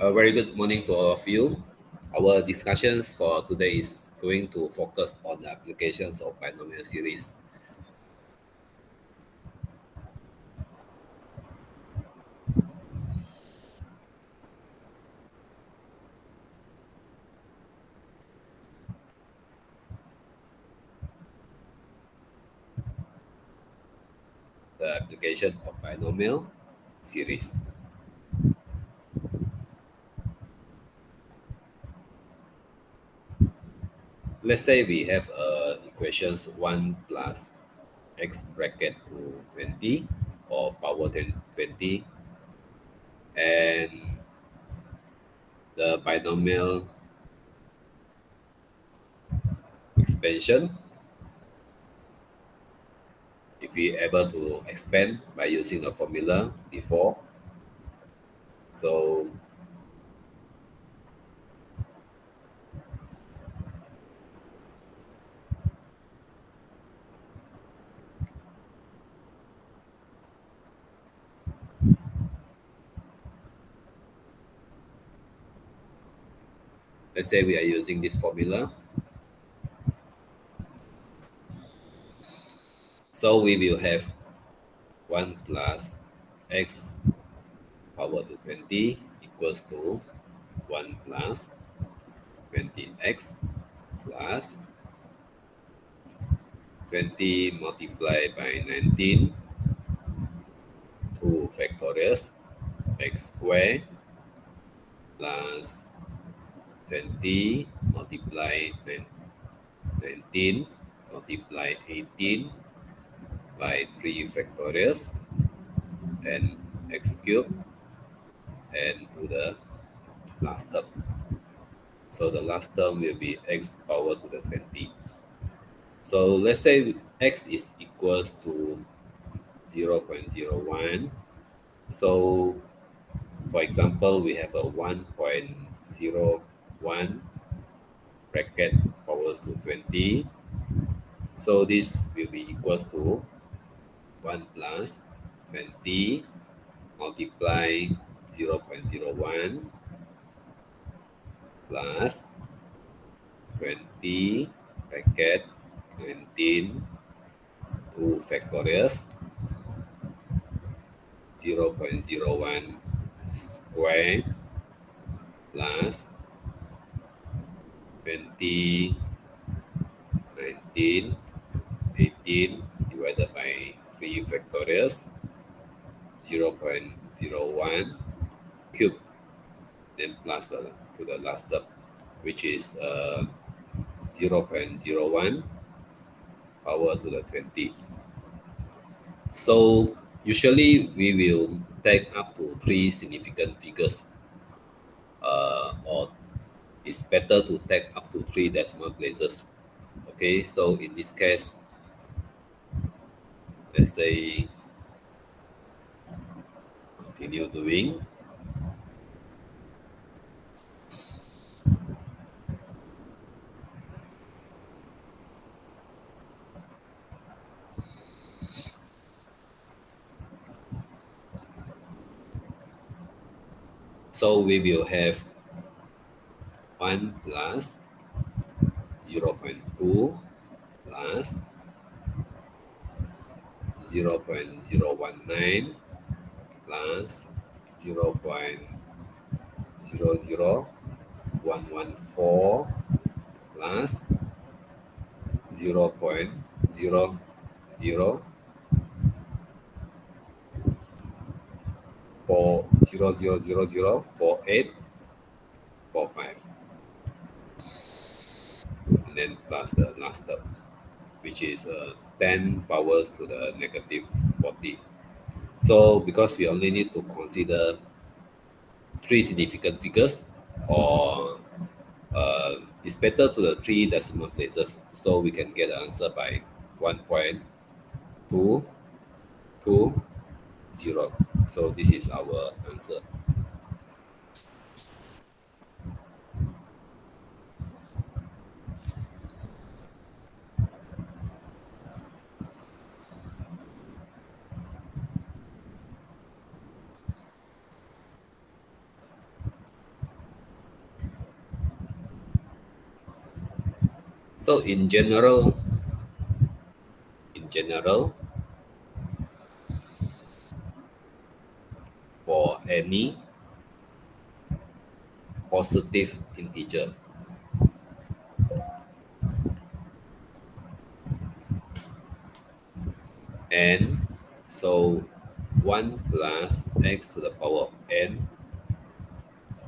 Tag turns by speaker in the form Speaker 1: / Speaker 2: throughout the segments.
Speaker 1: A very good morning to all of you. Our discussions for today is going to focus on the applications of binomial series. The application of binomial series. Let's say we have equations 1 plus x bracket to 20 or power 20 and the binomial expansion if we able to expand by using the formula before. So let's say we are using this formula. So we will have 1 plus x power to 20 equals to 1 plus 20x plus 20 multiplied by 19 2 factorial x squared plus 20 multiplied 19 multiplied 18 by 3 factorial and x cubed and to the last term. So the last term will be x power to the 20. So let's say x is equals to 0.01. So for example, we have a 1.01 bracket powers to 20. So this will be equals to 1 plus 20 multiply 0.01 plus 20 bracket 19 2 factorial 0.01 square plus 20 19 18 divided by 3 factorial 0.01 cube then plus to the last term which is 0.01 power to the 20. So usually we will take up to three significant figures or it's better to take up to three decimal places. Okay, so in this case, let's say continue doing. So we will have 1 plus 0.2 plus 0.019 plus 0.00114 plus 0.004 and then plus the last term which is 10 powers to the negative 40. So because we only need to consider three significant figures or it's better to the three decimal places so we can get the answer by 1.220. So this is our answer. So in general, for any positive integer, n, so 1 plus x to the power of n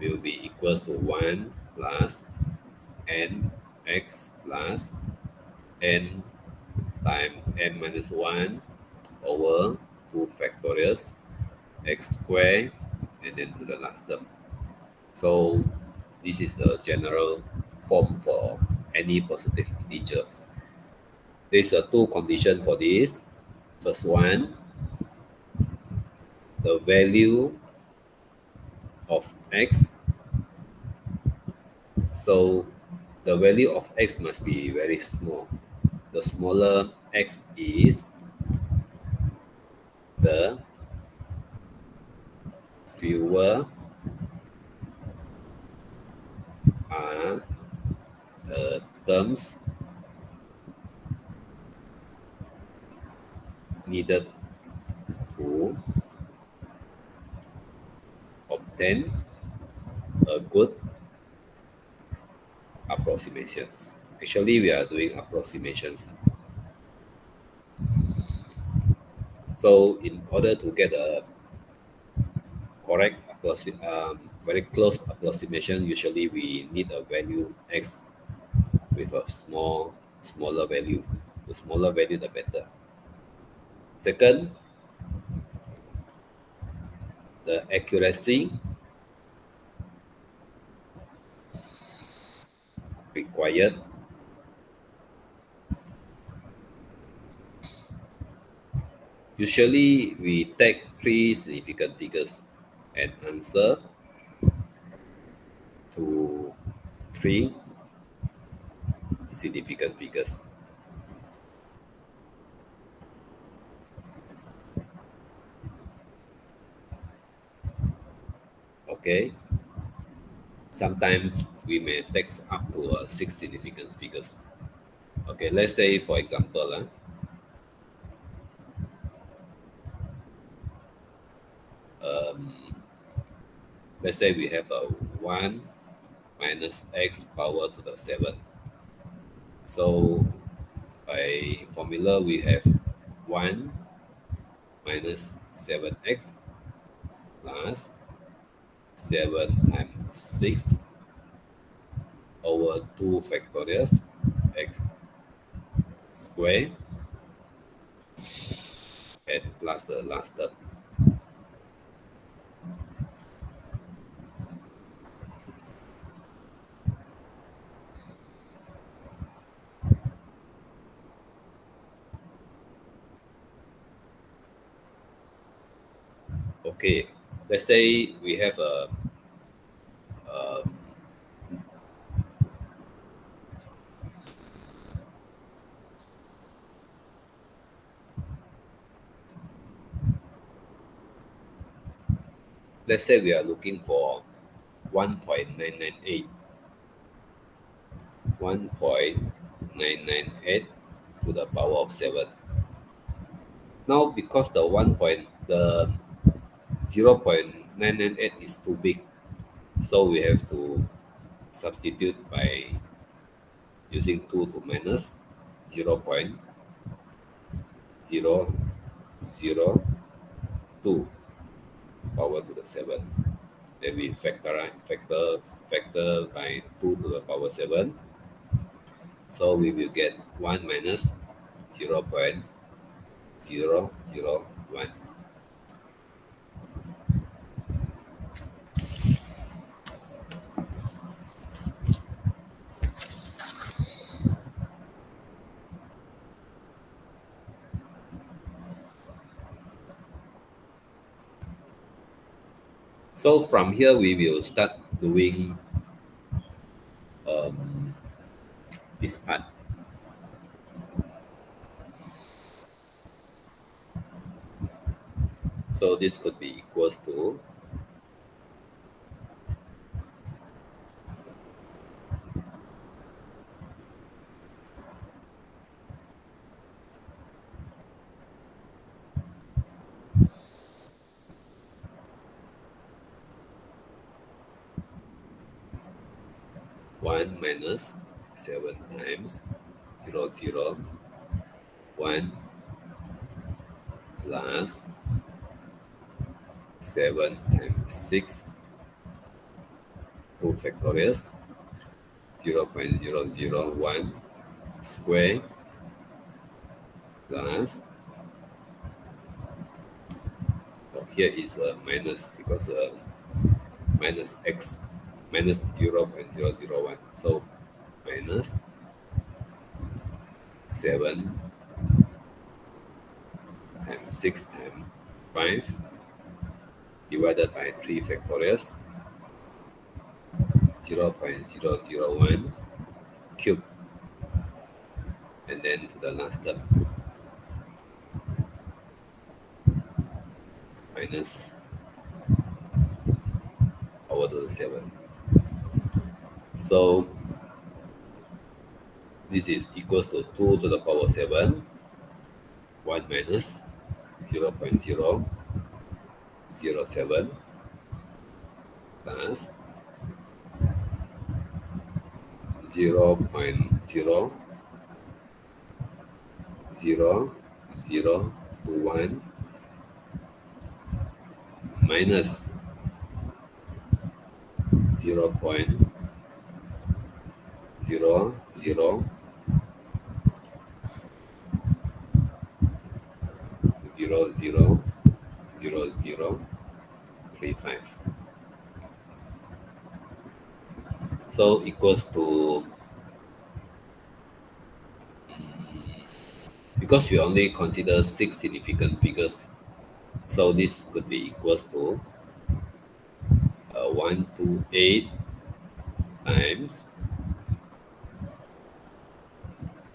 Speaker 1: will be equals to 1 plus n x plus n times n minus 1 over 2 factorial x squared and then to the last term. So this is the general form for any positive integers. There's a two condition for this. First one, the value of x. So the value of x must be very small. The smaller x is, the fewer are the terms needed to obtain a good approximations. Actually, we are doing approximations. So in order to get a correct very close approximation, usually we need a value x with a smaller value. The smaller value, the better. Second, the accuracy required usually we take three significant figures and answer to three significant figures. Okay. Sometimes we may take up to six significant figures. Okay, let's say for example, um, let's say we have a 1 minus x power to the 7. So by formula we have 1 minus 7x plus 7 times 6 over 2 factorial x square and plus the last term. Okay, let's say we have a let's say we are looking for 1.998 1.998 to the power of 7. Now because the 0.998 is too big, so we have to substitute by using 2 to minus 0.002 power to the 7. Then we factor by 2 to the power 7. So we will get 1 minus 0.001. So from here we will start doing um, this part. So this could be equals to 1 minus 7 times 0, 0, 1 plus 7 times 6, 2 factorial, 0.001 square plus, oh, here is a minus because minus x minus 0.001. So minus 7 times 6 times 5 divided by 3 factorial 0.001 cube, and then to the last term minus power to the 7. So this is equals to 2 to the power 7, 1 minus 0.007 plus 0.00021 minus 0.0000035. So equals to, because we only consider 6 significant figures, so this could be equals to 128 times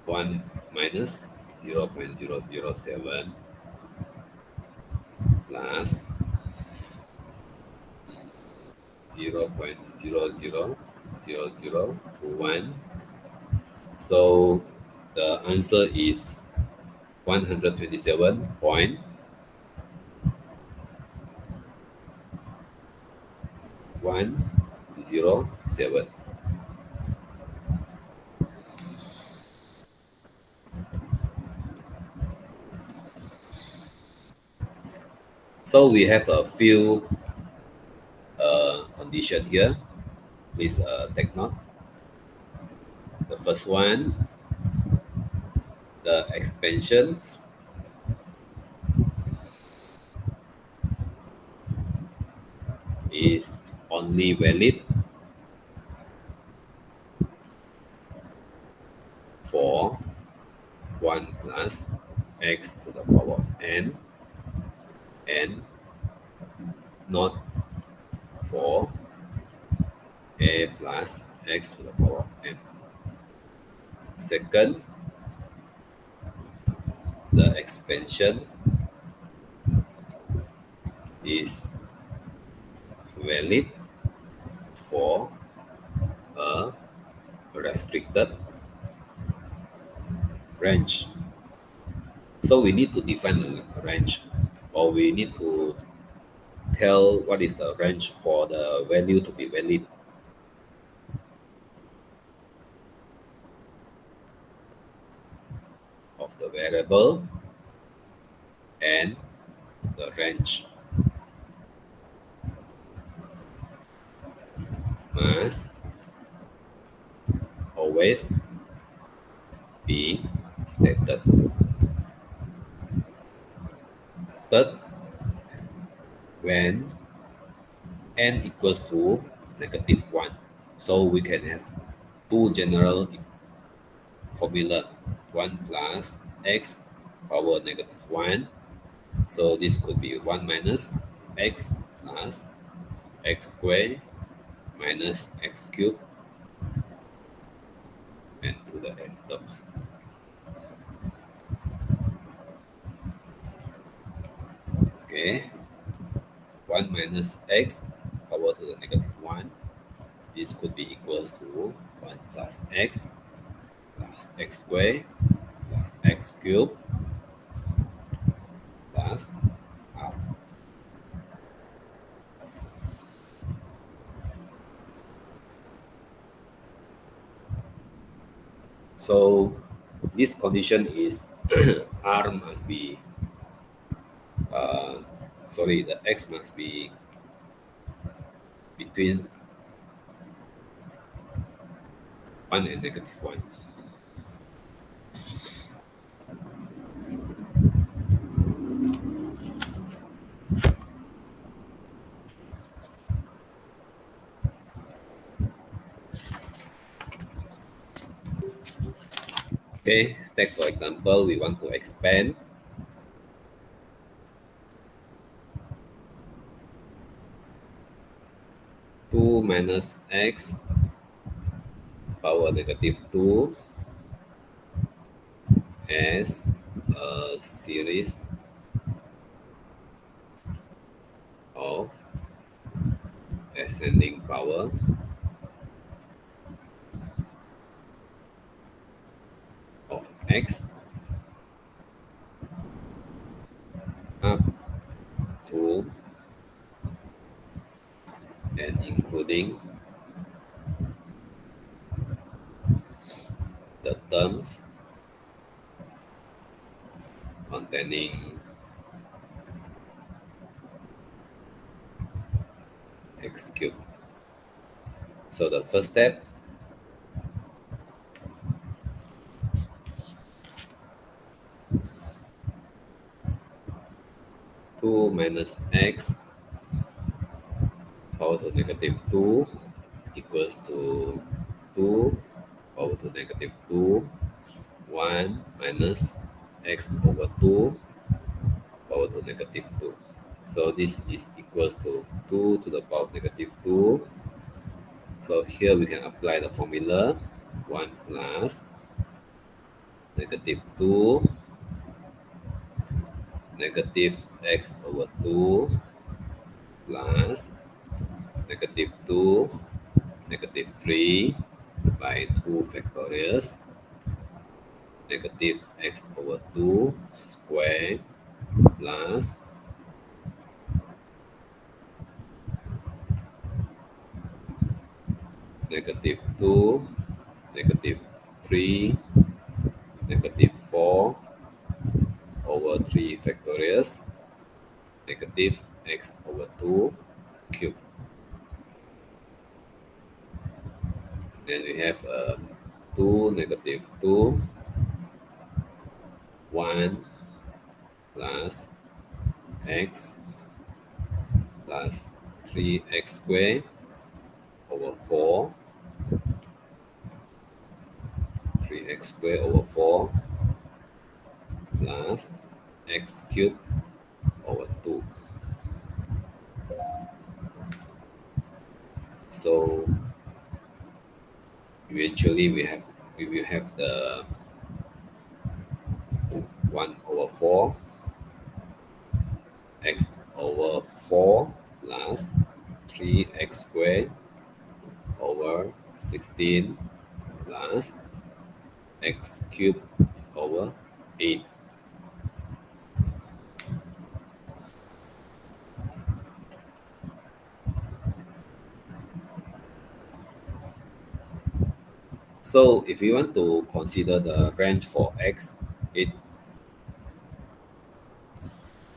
Speaker 1: 1 minus 0.007 plus 0.00001. So the answer is 127.107. So we have a few condition here. Please take note. The first one, the expansion is only valid for 1 plus x to the power n, and not for a plus x to the power of n. Second, the expansion is valid for a restricted range. So we need to define a range, or we need to tell what is the range for the value to be valid. Of the variable and the range must always be stated. Third, when n equals to -1, so we can have two general formula, 1 plus x power -1. So this could be 1 minus x plus x squared minus x cubed, and to the n terms. Okay, 1 minus x power to the -1. This could be equals to 1 plus x squared plus x cubed plus r. So this condition is r must be uh, sorry, the x must be between 1 and negative 1. Okay, take for example, we want to expand 2 minus x power negative 2 as a series of ascending power of x up to and including the terms containing x cubed. So the first step, 2 minus x power to negative 2 equals to 2 power to negative 2, 1 minus x over 2 power to negative 2. So this is equals to 2 to the power of negative 2. So here we can apply the formula 1 plus negative 2 negative x over 2 plus negative 2 negative 3 by 2 factorials negative x over 2 square plus negative 2 negative 3 negative 4 over 3 factorials negative x over 2 cube. Then we have 2 negative 2 1 plus x plus 3x squared over 4 3x squared over 4 plus x cubed over 2. So eventually we will have the 1 over 4 x over 4 plus 3x squared over 16 plus x cubed over 8. So if we want to consider the range for x, it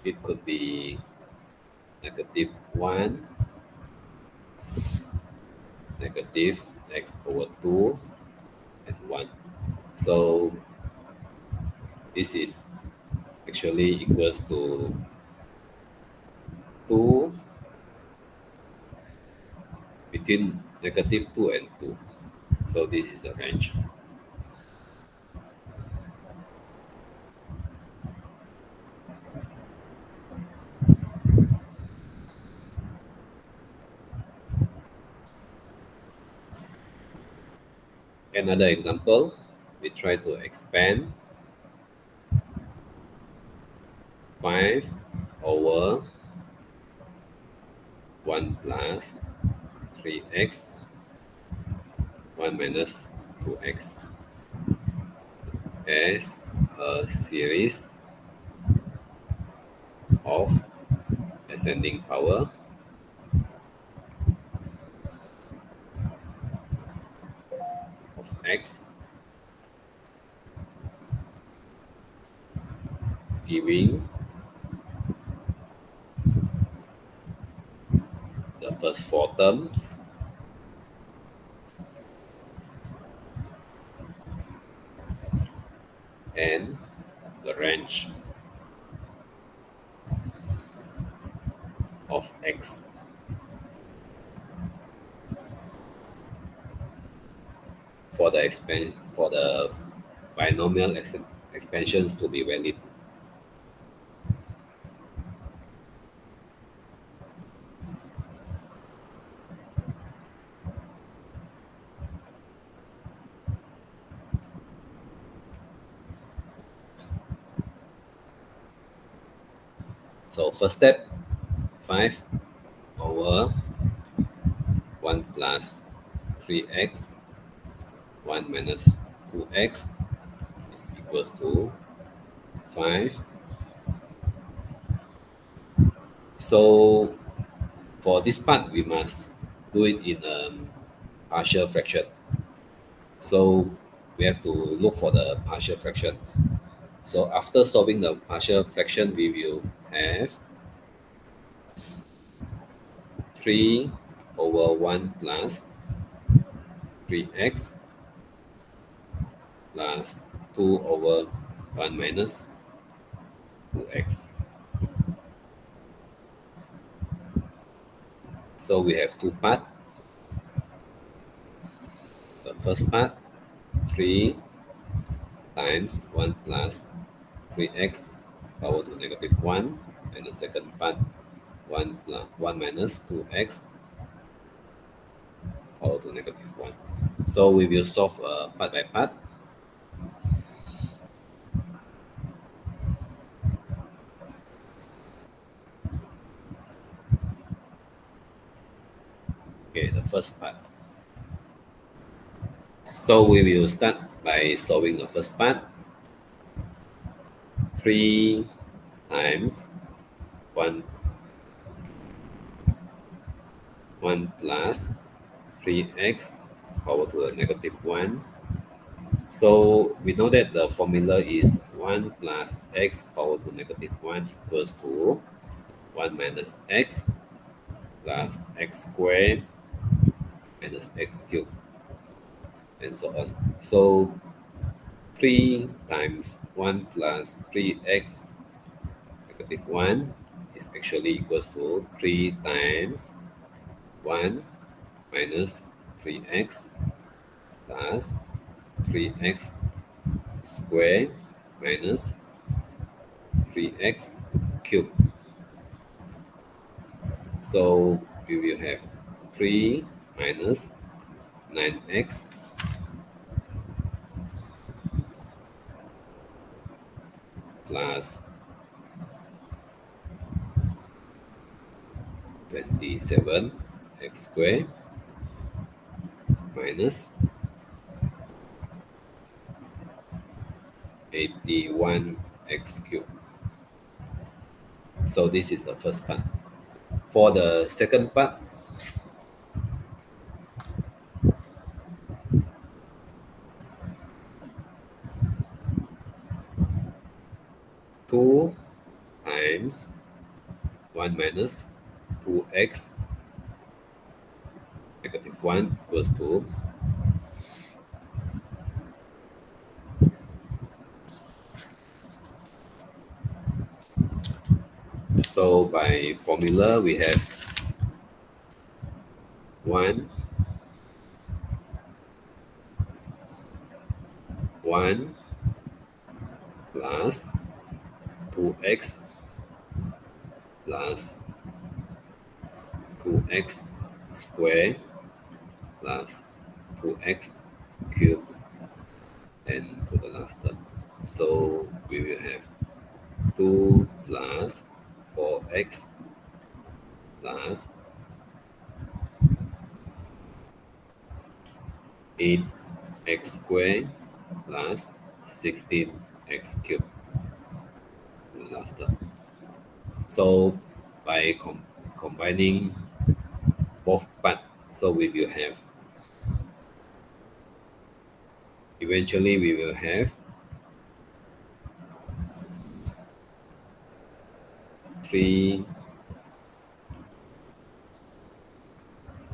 Speaker 1: it could be negative 1, negative x over 2, and 1. So this is actually equals to 2 between negative 2 and 2. So this is the range. Another example, we try to expand 5 over 1 plus 3x 1 minus 2x as a series of ascending power of x giving the first four terms and the range of x for the binomial expansions to be valid. So first step, 5 over 1 plus 3x 1 minus 2x is equals to 5. So for this part, we must do it in a partial fraction. So we have to look for the partial fractions. So after solving the partial fraction, we will have 3 over 1 plus 3x plus 2 over 1 minus 2x. So we have two parts. The first part, 3 times 1 plus 3x power to negative 1. And the second part, 1 plus 1 minus 2x power to negative 1. So we will solve part by part. Okay, the first part. So we will start by solving the first part. 3 times 1 plus 3x power to the negative 1. So we know that the formula is 1 plus x power to negative 1 equals to 1 minus x plus x squared minus x cubed and so on. So 3 times 1 plus 3x negative 1 is actually equals to 3 times 1 minus 3x plus 3x squared minus 3x cubed. So we will have 3 minus 9x plus 27 x squared minus 81 x cubed. So this is the first part. For the second part, two times 1 minus 2x negative 1 equals to so by formula we have 1 plus 2x plus 2x squared plus 2x cubed and to the last term. So we will have 2 plus 4x plus 8x squared plus 16x cubed in the last term. So by combining both parts, so we will have, eventually we will have 3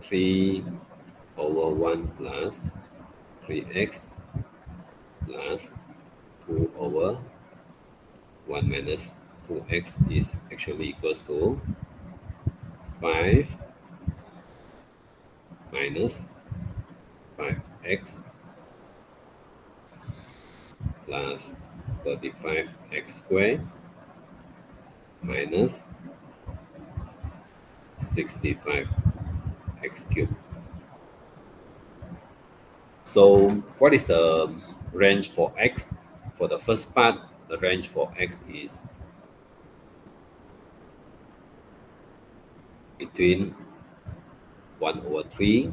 Speaker 1: 3 over 1 plus 3x plus 2 over 1 minus 2x is actually equals to 5 minus 5x plus 35x squared minus 65x cubed. So what is the range for x? For the first part, the range for x is between 1 over 3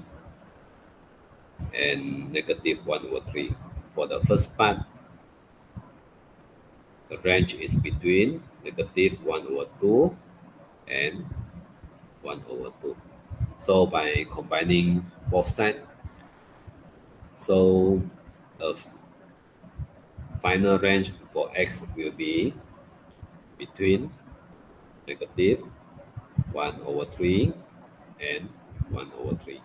Speaker 1: and negative 1 over 3. For the first part, the range is between negative 1 over 2 and 1 over 2. So by combining both sides, so the final range for x will be between negative 1 over 3 and 1 over 3.